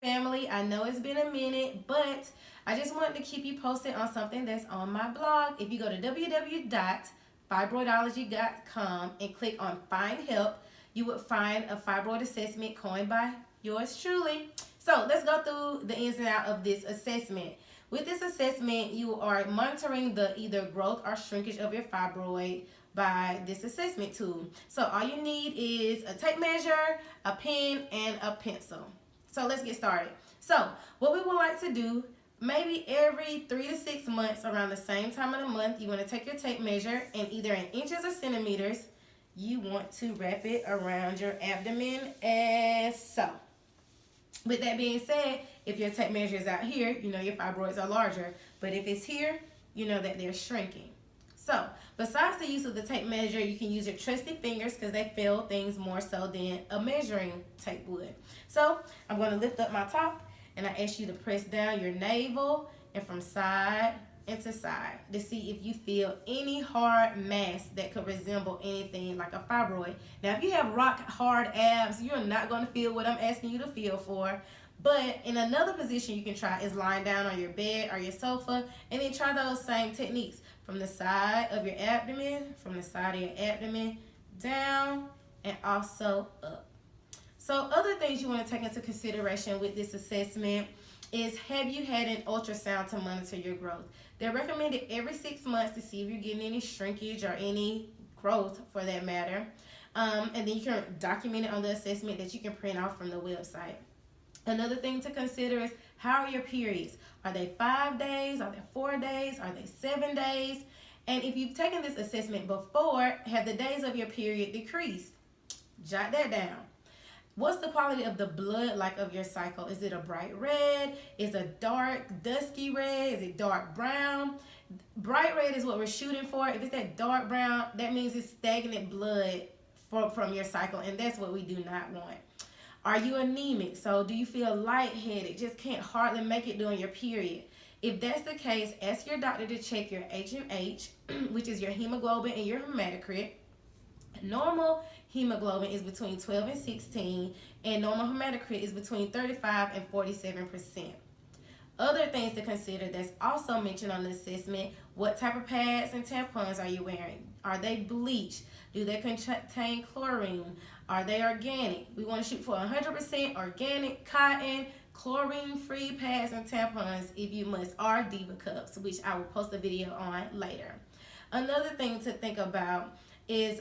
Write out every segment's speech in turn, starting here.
Family, I know it's been a minute, but I just wanted to keep you posted on something that's on my blog. If you go to www.fibroidology.com and click on Find Help, you would find a fibroid assessment coined by yours truly. So let's go through the ins and outs of this assessment. With this assessment, you are monitoring the either growth or shrinkage of your fibroid by this assessment tool. So all you need is a tape measure, a pen, and a pencil. So let's get started. So what we would like to do, maybe every 3 to 6 months around the same time of the month, you want to take your tape measure and either in inches or centimeters, you want to wrap it around your abdomen as so. With that being said, if your tape measure is out here, you know your fibroids are larger. But if it's here, you know that they're shrinking. So, besides the use of the tape measure, you can use your trusty fingers because they feel things more so than a measuring tape would. So, I'm going to lift up my top and I ask you to press down your navel and from side into side to see if you feel any hard mass that could resemble anything like a fibroid. Now, if you have rock hard abs, you're not going to feel what I'm asking you to feel for. But in another position you can try is lying down on your bed or your sofa and then try those same techniques from the side of your abdomen, down and also up. So other things you want to take into consideration with this assessment is, have you had an ultrasound to monitor your growth? They're recommended every 6 months to see if you're getting any shrinkage or any growth for that matter. And then you can document it on the assessment that you can print off from the website. Another thing to consider is, how are your periods? Are they 5 days? Are they 4 days? Are they 7 days? And if you've taken this assessment before, have the days of your period decreased? Jot that down. What's the quality of the blood like of your cycle? Is it a bright red? Is it dark, dusky red? Is it dark brown? Bright red is what we're shooting for. If it's that dark brown, that means it's stagnant blood from your cycle, and that's what we do not want. Are you anemic? So do you feel lightheaded? Just can't hardly make it during your period? If that's the case, ask your doctor to check your HMH, which is your hemoglobin and your hematocrit. Normal hemoglobin is between 12 and 16, and normal hematocrit is between 35 and 47%. Other things to consider that's also mentioned on the assessment: what type of pads and tampons are you wearing? Are they bleached? Do they contain chlorine? Are they organic? We want to shoot for 100% organic cotton, chlorine-free pads and tampons if you must, or Diva cups, which I will post a video on later. Another thing to think about is,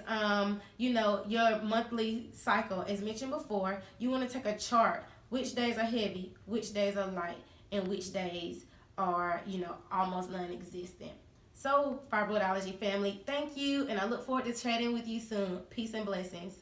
your monthly cycle. As mentioned before, you want to take a chart. Which days are heavy, which days are light, and which days are, almost non-existent. So, Fibroidology family, thank you, and I look forward to chatting with you soon. Peace and blessings.